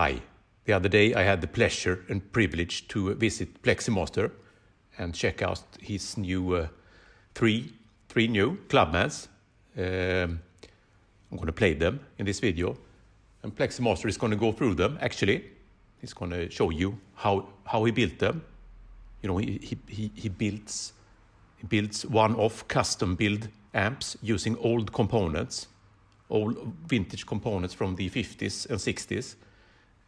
Hi. The other day I had the pleasure and privilege to visit Pleximaster and check out his new three new Clubmans. I'm going to play them in this video, and Pleximaster is going to go through them. Actually, he's going to show you how he built them. You know, he builds one-off custom build amps using old components, old vintage components from the 50s and 60s.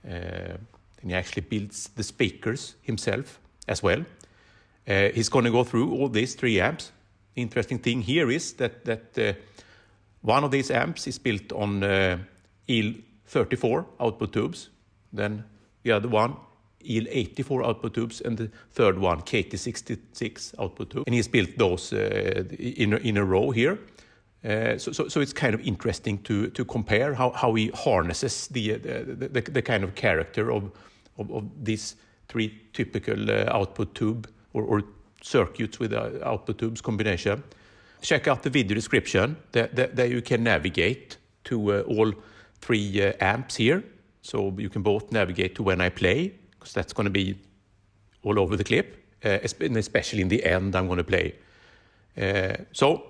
And he actually builds the speakers himself as well. He's going to go through all these 3 amps. The interesting thing here is that one of these amps is built on EL34 output tubes, then the other one EL84 output tubes, and the third one KT66 output tube. And he's built those in a row here. So it's kind of interesting to compare how he harnesses the kind of character of these 3 typical output tube or circuits with output tubes combination. Check out the video description. There you can navigate to all 3 amps here. So you can both navigate to when I play, because that's going to be all over the clip, and especially in the end I'm going to play. So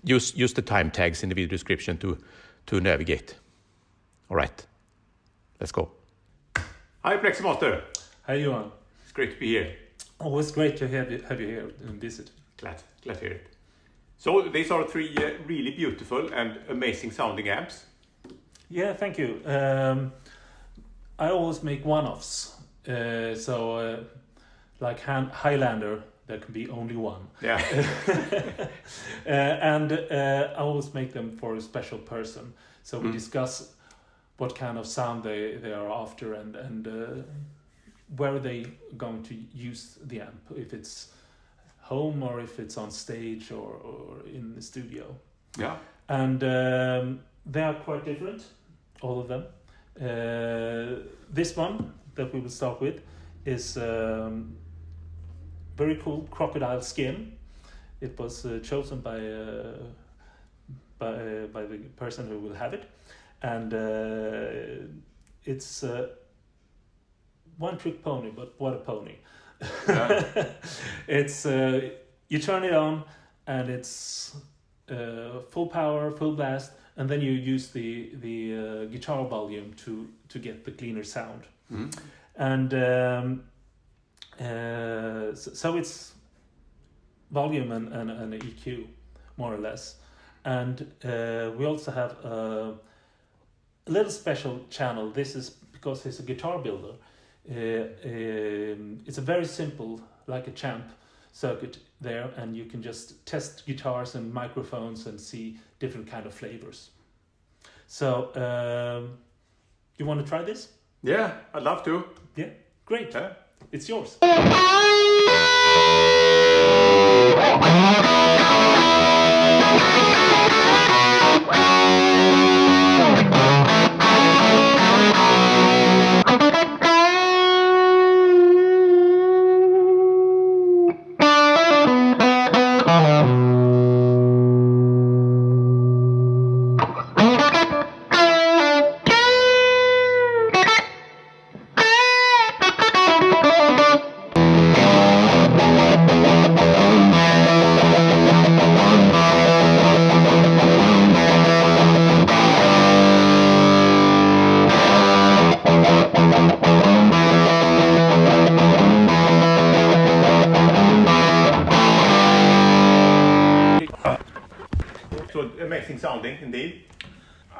use the time tags in the video description to navigate. All right, let's go. Hi, Pleximaster. Hi, Johan. It's great to be here. Always great to have you here and visit. Glad to hear it. So these are 3 really beautiful and amazing sounding amps. Yeah, thank you. I always make one-offs. Like Highlander, there can be only one. Yeah. And I always make them for a special person. So we discuss what kind of sound they are after and where they going to use the amp, if it's home or if it's on stage or in the studio. Yeah. And they are quite different, all of them. This one that we will start with is very cool crocodile skin. It was chosen by the person who will have it, and it's one trick pony, but what a pony. Yeah. It's you turn it on and it's full power, full blast, and then you use the guitar volume to get the cleaner sound. And so it's volume and EQ, more or less. And we also have a little special channel. This is because it's a guitar builder. It's a very simple, like a champ circuit there, and you can just test guitars and microphones and see different kind of flavors. So you want to try this? Yeah, I'd love to. Yeah, great. It's yours. Amazing sounding indeed.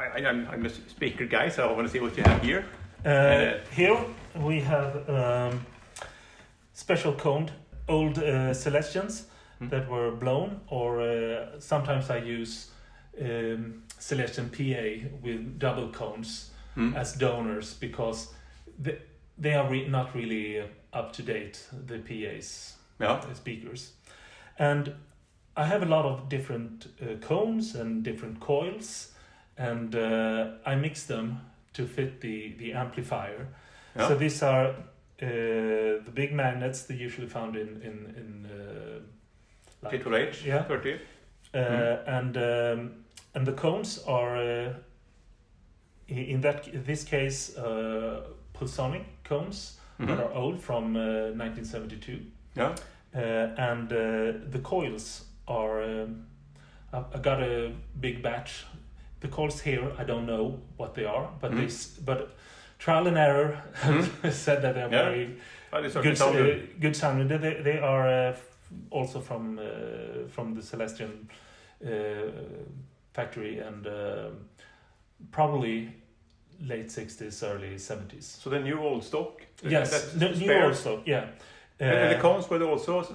I'm a speaker guy, so I want to see what you have here. Here we have special coned old Celestians that were blown, or sometimes I use Celestian PA with double cones as donors, because they are not really up to date, the PAs, the speakers. And I have a lot of different cones and different coils, and I mix them to fit the amplifier. Yeah. So these are the big magnets they usually found in like, Triple H, yeah, 30. And the cones are in this case pulsonic cones that are old from 1972. Yeah. And the coils are. I got a big batch. The coils here, I don't know what they are, but but trial and error said that they're very good sounding. They are also from the Celestion factory, and probably late 60s, early 70s. So the new old stock? Yes, the new old stock, yeah. And the cones were also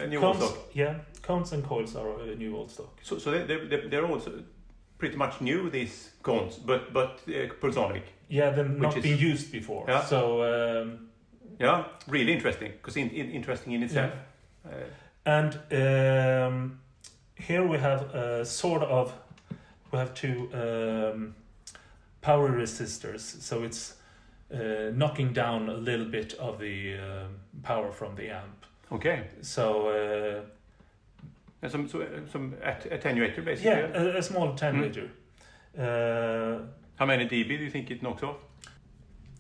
new old stock? Yeah, cones and coils are new old stock. So they're also pretty much new, these cones, but pulsonic? Yeah, they're not been used before. Yeah. So... yeah, really interesting, because interesting in itself. Yeah. And here we have we have two power resistors, so it's knocking down a little bit of the power from the amp. Okay. So and some attenuator, basically. Yeah, a small attenuator. How many dB do you think it knocks off?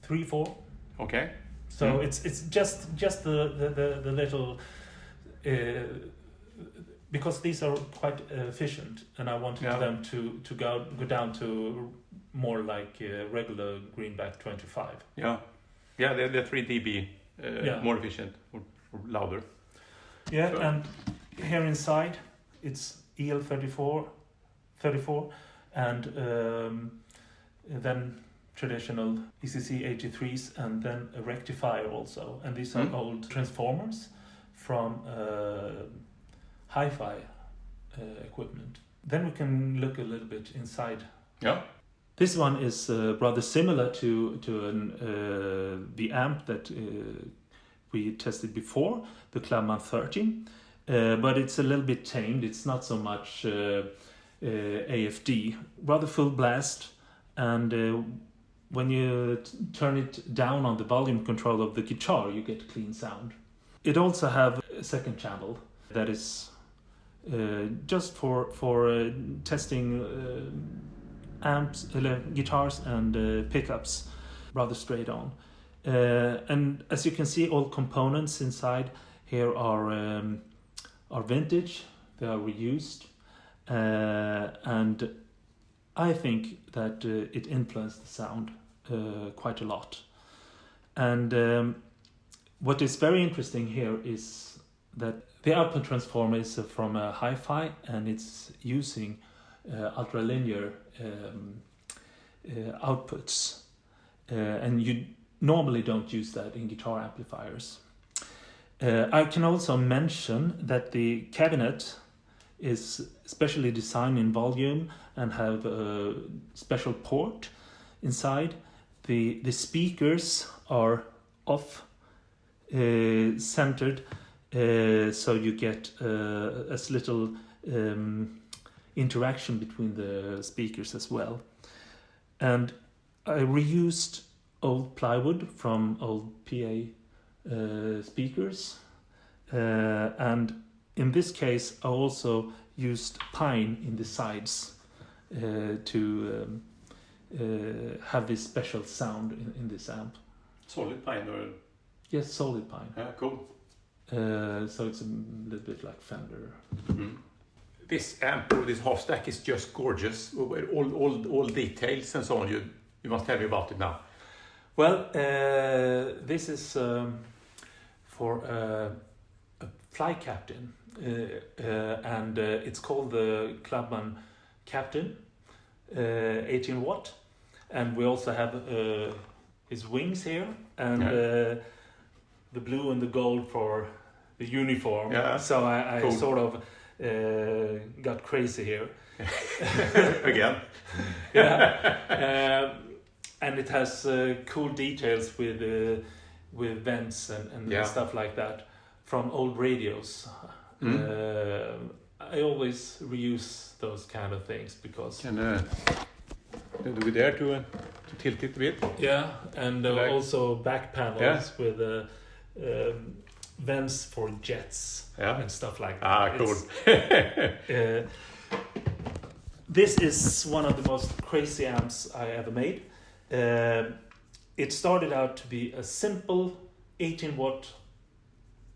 3-4. Okay. So it's just the little. Because these are quite efficient, and I wanted them to go down to more like regular Greenback 25. Yeah, they're 3 dB more efficient or louder. Yeah, so. And here inside it's EL34, and then traditional ECC 83s, and then a rectifier also, and these are old transformers from hi-fi equipment. Then we can look a little bit inside. Yeah. This one is rather similar to the amp that we tested before, the Clubman 13, but it's a little bit tamed. It's not so much AFD, rather full blast, and when you turn it down on the volume control of the guitar, you get clean sound. It also have a second channel that is just for testing amps, guitars and pickups, rather straight on. And as you can see, all components inside here are vintage. They are reused, and I think that it influenced the sound quite a lot. And what is very interesting here is that the output transformer is from a hi-fi, and it's using ultralinear outputs, and you normally don't use that in guitar amplifiers. I can also mention that the cabinet is specially designed in volume and have a special port inside. The speakers are off centered, so you get as little interaction between the speakers as well. And I reused old plywood from old PA speakers, and in this case I also used pine in the sides to have this special sound in this amp. Solid pine or? Yes, solid pine. Yeah, cool. So it's a little bit like Fender. Mm-hmm. This amp or this half stack is just gorgeous. All details and so on. You must tell me about it now. Well, this is for a fly captain, and it's called the Clubman Captain, 18 watt, and we also have his wings here, and the blue and the gold for the uniform. Yeah. So I cool. Sort of got crazy here. Again. Yeah. And it has cool details with vents and stuff like that from old radios. I always reuse those kind of things because. Do we dare to tilt it a bit? Yeah, and also back panels with vents for jets and stuff like that. Ah, cool. This is one of the most crazy amps I ever made. it started out to be a simple 18-watt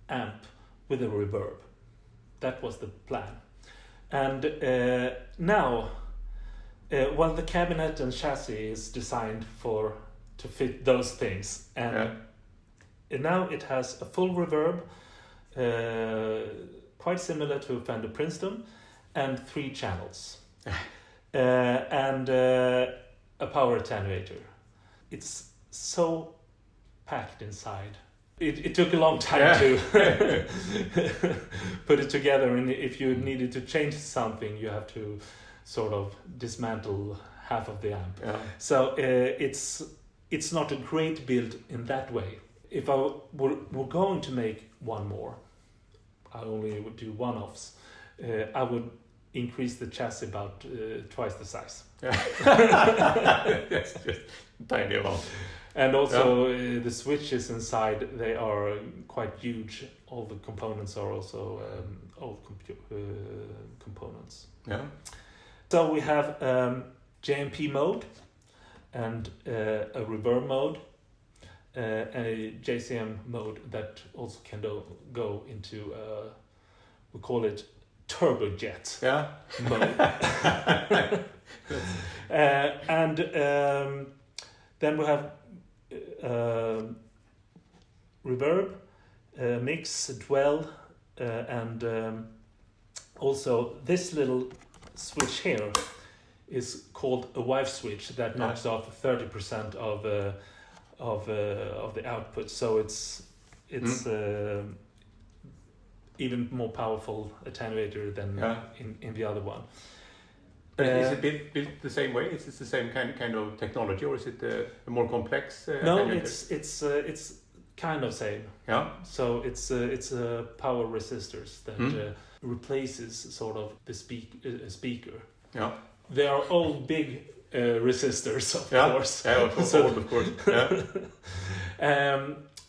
amp with a reverb. That was the plan. And now, well, the cabinet and chassis is designed to fit those things. And now it has a full reverb, quite similar to a Fender Princeton, and 3 channels. And a power attenuator. It's so packed inside. It took a long time to put it together, and if you needed to change something, you have to sort of dismantle half of the amp. So it's not a great build in that way. If I were going to make one more, I only would do one-offs. I would increase the chassis about twice the size. That's just tiny amount. And also the switches inside, they are quite huge. All the components are also old components. Yeah. So we have JMP mode and a reverb mode, a JCM mode that also can go into, we call it turbojet mode. And then we have reverb, mix, dwell, and also this little switch here is called a wife switch that knocks off 30% of the output. So it's even more powerful attenuator than in the other one. Is it built the same way? Is it the same kind of technology, or is it a more complex? No, attenuator? it's kind of same. Yeah. So it's power resistors that replaces sort of the speaker. Yeah. They are all big resistors, of course. Yeah, of course. Yeah.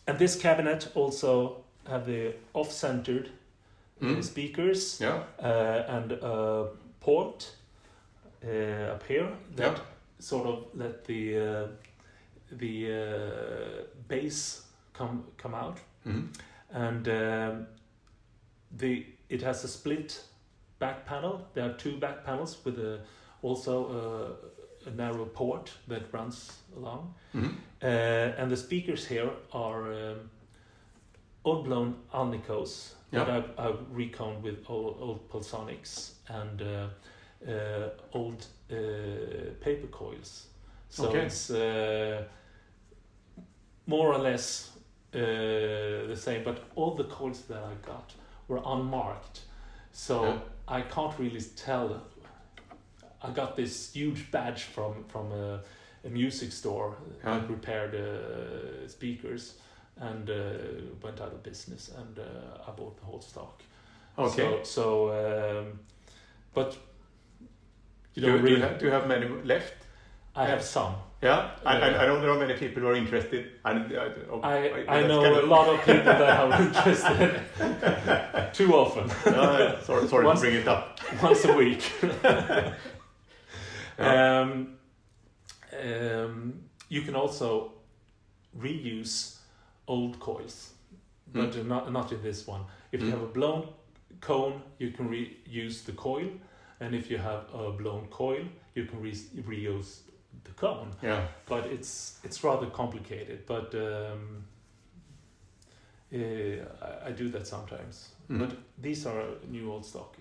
And this cabinet also have the off-centered speakers and a port up here that sort of let the bass come out, and it has a split back panel. There are 2 back panels with also a narrow port that runs along, and the speakers here are old blown Alnicos that I've reconed with old Pulsonics and old paper coils. So it's more or less the same, but all the coils that I got were unmarked, so I can't really tell. I got this huge badge from a music store that repaired speakers, and went out of business, and I bought the whole stock. Okay. So but you do you have many left? I have some. Yeah, I know there are many people who are interested. I know a lot of people that are interested. Too often. Sorry to bring it up. Once a week. You can also reuse old coils, but not in this one. If you have a blown cone, you can reuse the coil, and if you have a blown coil, you can reuse the cone. Yeah. But it's rather complicated. But I do that sometimes. But these are new old stock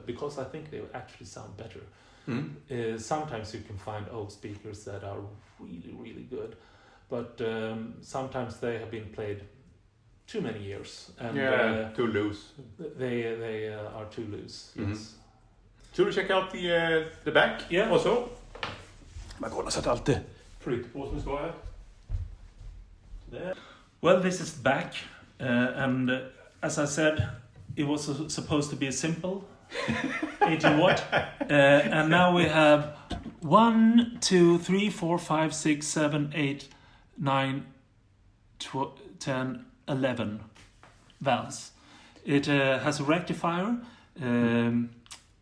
because I think they actually sound better. Sometimes you can find old speakers that are really, really good, but sometimes they have been played too many years and too loose. They are too loose. Yes. Should we check out the back? Yeah. Also. Man kollar så att alltid flytt på som ska här. Well, this is the back, and as I said, it was supposed to be a simple 18 watt, and now we have 1, 2, 3, 4, 5, 6, 7, 8, 9, 10, 11 valves. It has a rectifier,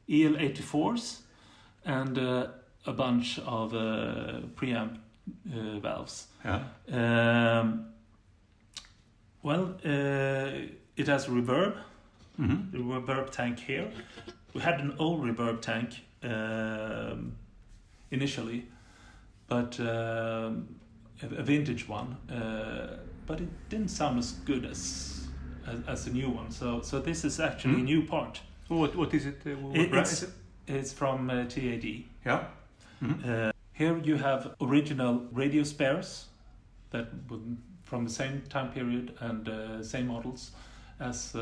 EL34s, and a bunch of preamp valves. Yeah. It has reverb. The reverb tank here. We had an old reverb tank initially, but a vintage one, but it didn't sound as good as a new one. So this is actually a new part. What is it? It's from TAD. Yeah. Here you have original radio spares that would, from the same time period and same models as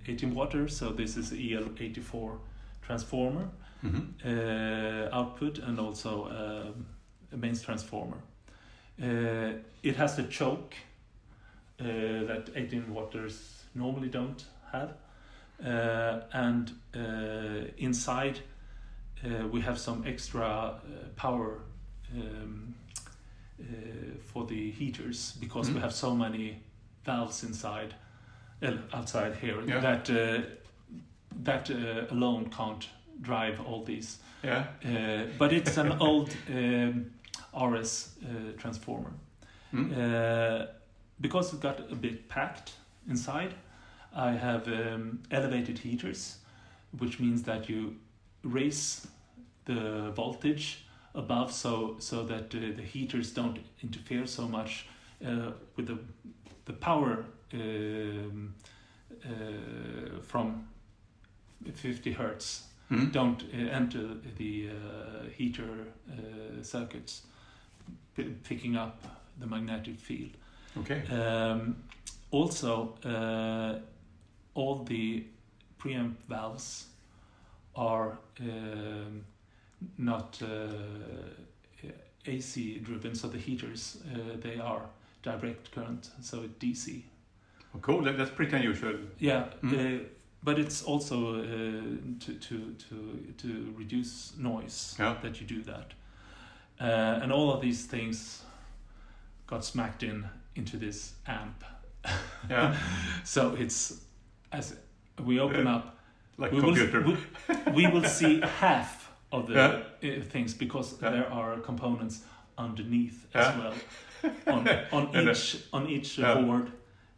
18 watt. So this is EL84 transformer output, and also a mains transformer. It has the choke that 18 watters normally don't have, and inside we have some extra power for the heaters, because we have so many valves outside here that alone can't drive all these. Yeah. But it's an old RS transformer. Because it got a bit packed inside, I have elevated heaters, which means that you raise the voltage above so that the heaters don't interfere so much with the power from 50 hertz. Don't enter the heater circuits, picking up the magnetic field. Okay. Also, all the preamp valves are not AC driven, so the heaters they are direct current, so it's DC. Oh, cool. That's pretty unusual. Yeah, but it's also to reduce noise that you do that, and all of these things got smacked into this amp. Yeah. So it's, as we open up, like a computer. We will see half of the things, because there are components underneath as well on each board.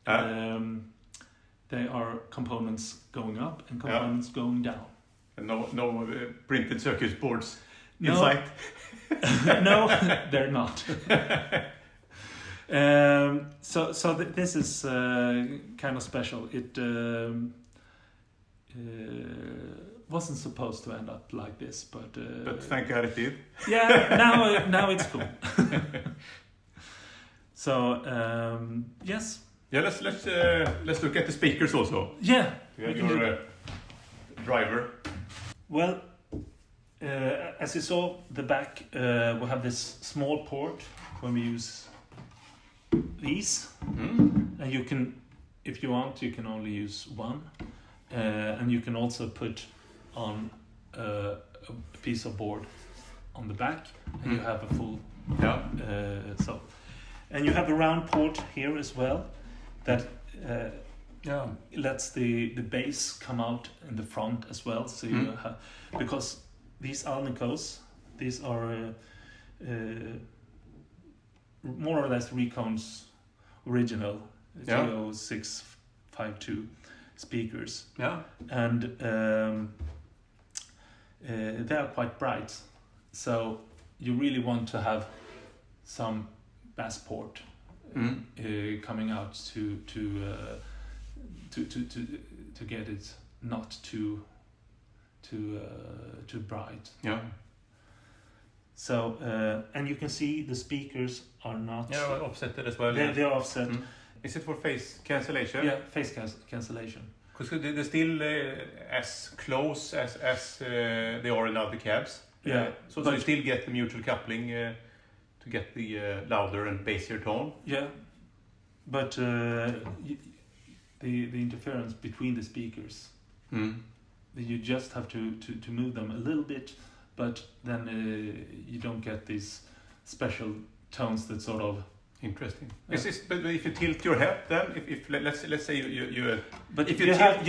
There are components going up and components going down. And no printed circuit boards inside. No, they're not. So this is kind of special. It wasn't supposed to end up like this, but thank God it did. Yeah, now it's cool. So yes. Yeah, let's look at the speakers also. Yeah, you have your driver. Well, as you saw, the back we have this small port when we use these, and you can, if you want, you can only use one, and you can also put on a piece of board on the back, and you have a full. And you have a round port here as well, that lets the bass come out in the front as well. So you have, because these Alnicos, these are more or less Recon's original 0652 speakers. Yeah. And they are quite bright. So you really want to have some bass port coming out to get it not too bright. Yeah. So and you can see the speakers are not offsetted as well. They're offset. Is it for phase cancellation? Yeah, phase cancellation. Because they're still as close as they are in other cabs. Yeah. So you still get the mutual coupling to get the louder and bassier tone. Yeah. But the interference between the speakers, you just have to move them a little bit, but then you don't get these special tones that sort of. Interesting. But if you tilt your head, then if let's say you but if you have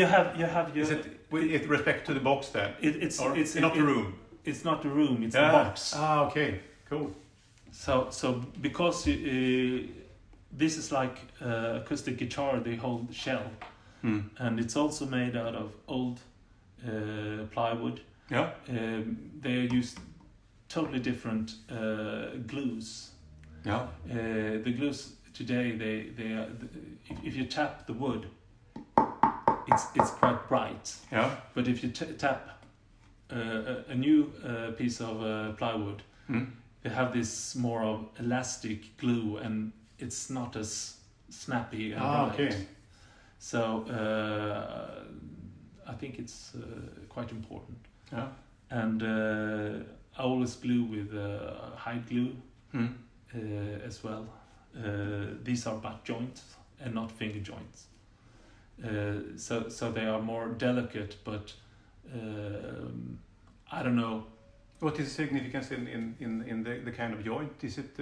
your. Is it with respect to the box then? It's not the room. It's not the room. It's the box. Ah, okay, cool. So because this is like acoustic guitar, the whole shell, and it's also made out of old plywood. Yeah. They use totally different glues. Yeah. The glues today, they are, if you tap the wood, it's quite bright. Yeah. But if you tap a new piece of plywood, they have this more of elastic glue, and it's not as snappy and bright. Okay. So I think it's quite important. Yeah. And I always glue with high glue as well. These are butt joints and not finger joints. So they are more delicate, but I don't know. What is the significance in the kind of joint? Is it?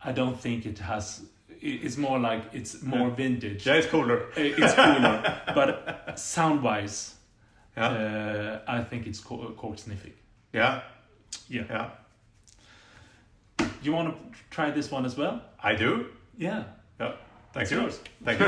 I don't think it has. It's more like it's more vintage. Yeah, it's cooler. It's cooler, but sound-wise, I think it's cork sniffing. Yeah. Yeah. Yeah. You want to try this one as well? I do. Yeah. Yeah. Thank It's you. yours. Thank you.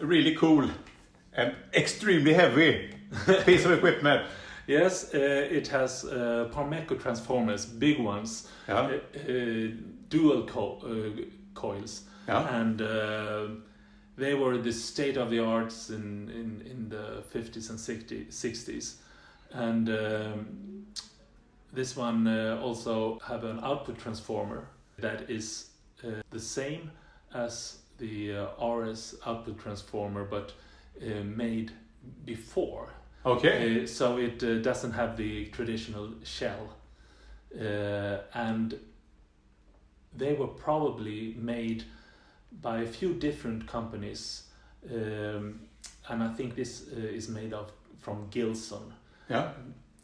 Really cool and extremely heavy piece of equipment. Yes, it has Parmeco transformers, big ones, dual coils, and they were the state of the arts in the 50s and 60s, and this one also have an output transformer that is the same as the RS output transformer, but made before. Okay. So it doesn't have the traditional shell, and they were probably made by a few different companies, and I think this is made from Gibson. Yeah.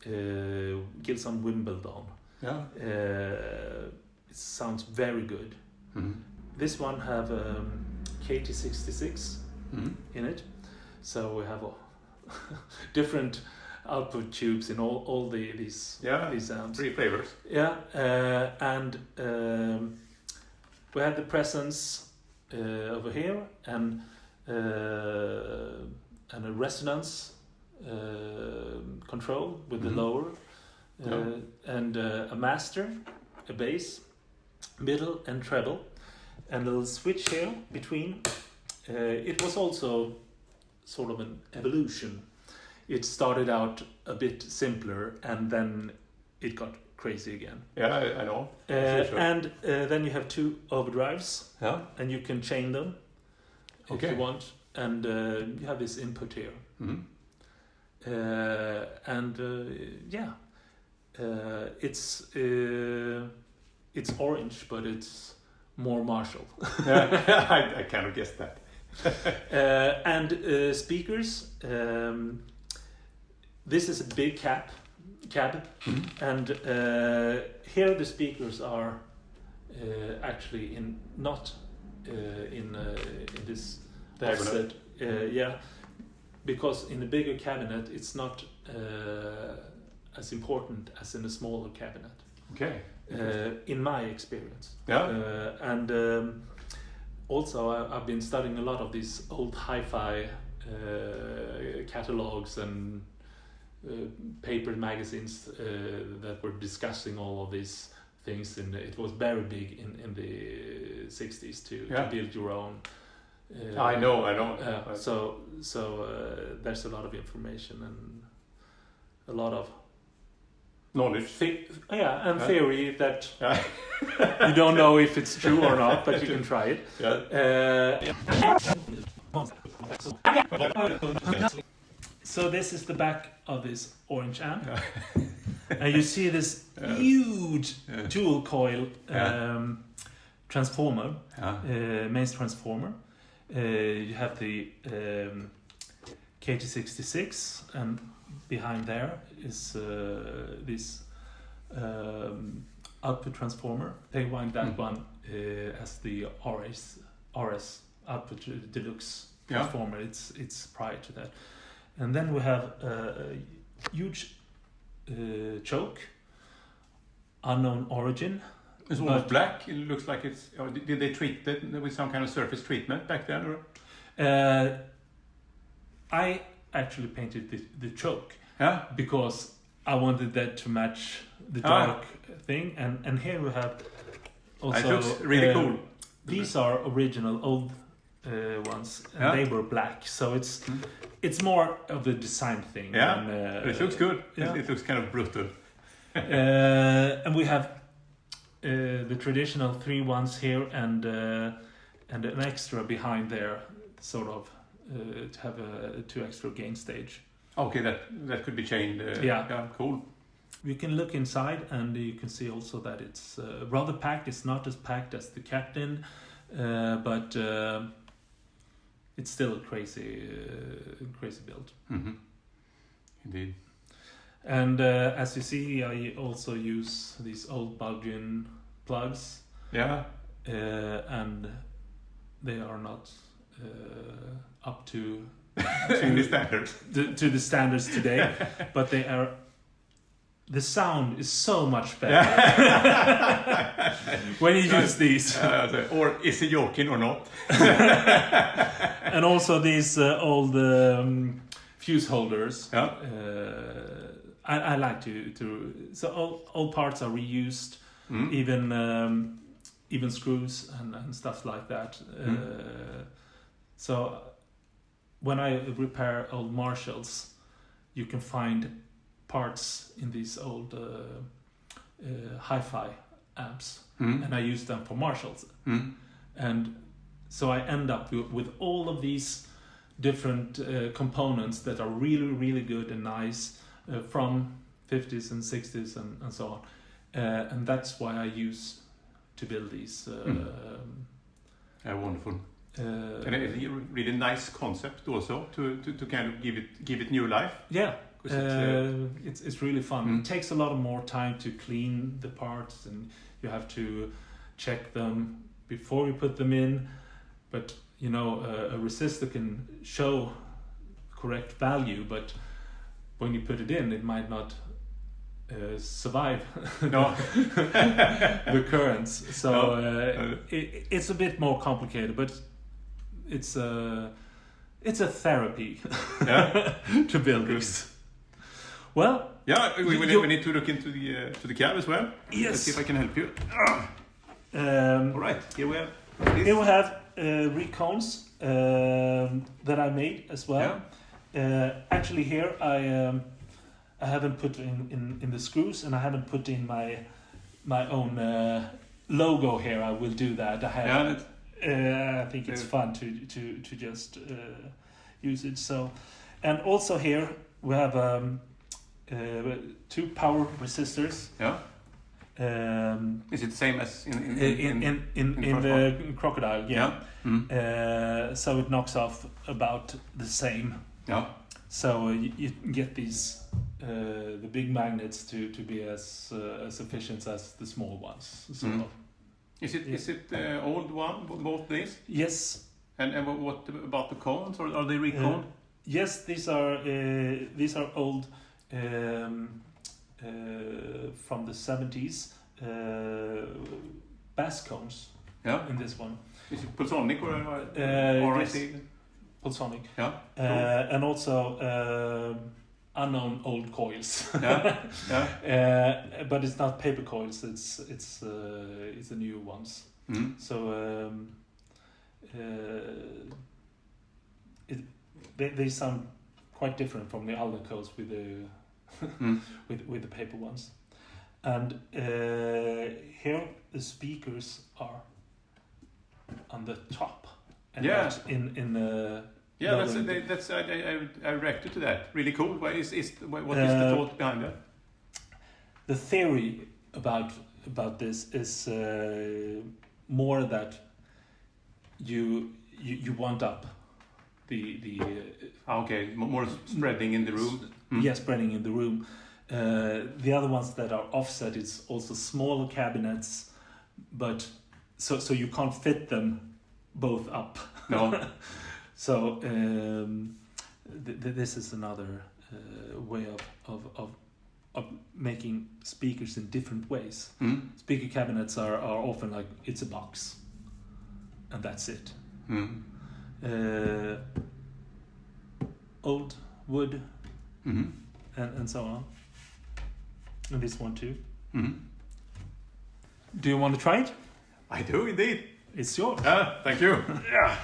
Gibson Wimbledon. Yeah. It sounds very good. Mm-hmm. This one have KT66 in it, so we have different output tubes in all these amps. 3 flavors. Yeah, and we had the presence over here and a resonance control with the lower, and a master, a bass, middle and treble, and a little switch here between. It was also sort of an evolution. It started out a bit simpler and then it got crazy again. Yeah, I know. Sure. And then you have 2 overdrives, and you can chain them if you want, and you have this input here. Mm-hmm. It's orange, but it's more Marshall. I kind of guessed that. And speakers. This is a big cab, and here the speakers are actually not in this offset. Because in the bigger cabinet it's not as important as in a smaller cabinet. Okay. In my experience. Yeah. And also I've been studying a lot of these old hi-fi catalogs and paper magazines that were discussing all of these things, and it was very big in the 60s to build your own. I know. So there's a lot of information and a lot of knowledge. Theory that you don't know if it's true or not, but you can try it. So this is the back of this orange amp, and you see this huge dual coil transformer, mains transformer. You have the KT66, and behind there is this output transformer. They wind that one as the RS output deluxe transformer. It's prior to that. And then we have a huge choke, unknown origin. It's almost black. It looks like it's. Did they treat that with some kind of surface treatment back then? Or? I actually painted the choke because I wanted that to match the dark thing. And here we have also. It looks really cool. These are original old ones, and they were black. So it's more of a design thing. Yeah, than, it looks good. It looks kind of brutal. And we have the traditional 3 ones here, and an extra behind there, sort of to have 2 extra gain stage. Okay, that could be changed. Cool. You can look inside, and you can see also that it's rather packed. It's not as packed as the Captain, but it's still a crazy build. Mm-hmm. Indeed. And as you see, I also use these old Bulgarian plugs. Yeah. And they are not up to the standards. To the standards today, but they are. The sound is so much better when you use these. Or is it joking or not? And also these old fuse holders. Yeah. I like to so all parts are reused, even screws and stuff like that. So when I repair old Marshalls, you can find parts in these old hi-fi amps, and I use them for Marshalls, and so I end up with all of these different components that are really, really good and nice from 50s and 60s and so on, and that's why I use to build these. Wonderful. And a really nice concept also to kind of give it new life. Yeah, It's really fun. It takes a lot more time to clean the parts, and you have to check them before you put them in. But you know, a resistor can show correct value, but when you put it in, it might not survive the currents. So it's a bit more complicated, but it's a therapy to build these. Well, we need to look into the cab as well. Yes. Let's see if I can help you. All right, here we have this. Here we have recones that I made as well. Actually, here I haven't put in the screws, and I haven't put in my own logo here. I will do that. I think it's fun to just use it. So, and also here we have 2 power resistors. Yeah. Is it the same as in the crocodile? Yeah. So it knocks off about the same. Yeah. So you get these the big magnets to be as efficient as the small ones. Sort of. Is it old one, both these? Yes. And what about the cones, or are they recon? Yes, these are old from the 70s bass cones. Yeah. In this one. Is it Pulsonic or yes, Pulsonic. Yeah. And also unknown old coils. Yeah. But it's not paper coils. It's the new ones. So they sound quite different from the older coils with the with the paper ones. And here the speakers are on the top. And not in that's I reacted to that. Really cool. What is the thought behind that? The theory about this is more that you want up the more spreading in the room. Spreading in the room. The other ones that are offset is also smaller cabinets, but so you can't fit them both up. No. So this is another way of making speakers in different ways. Speaker cabinets are often like it's a box, and that's it. Old wood, and so on. And this one too. Do you want to try it? I do indeed. It's yours. Thank you. Yeah.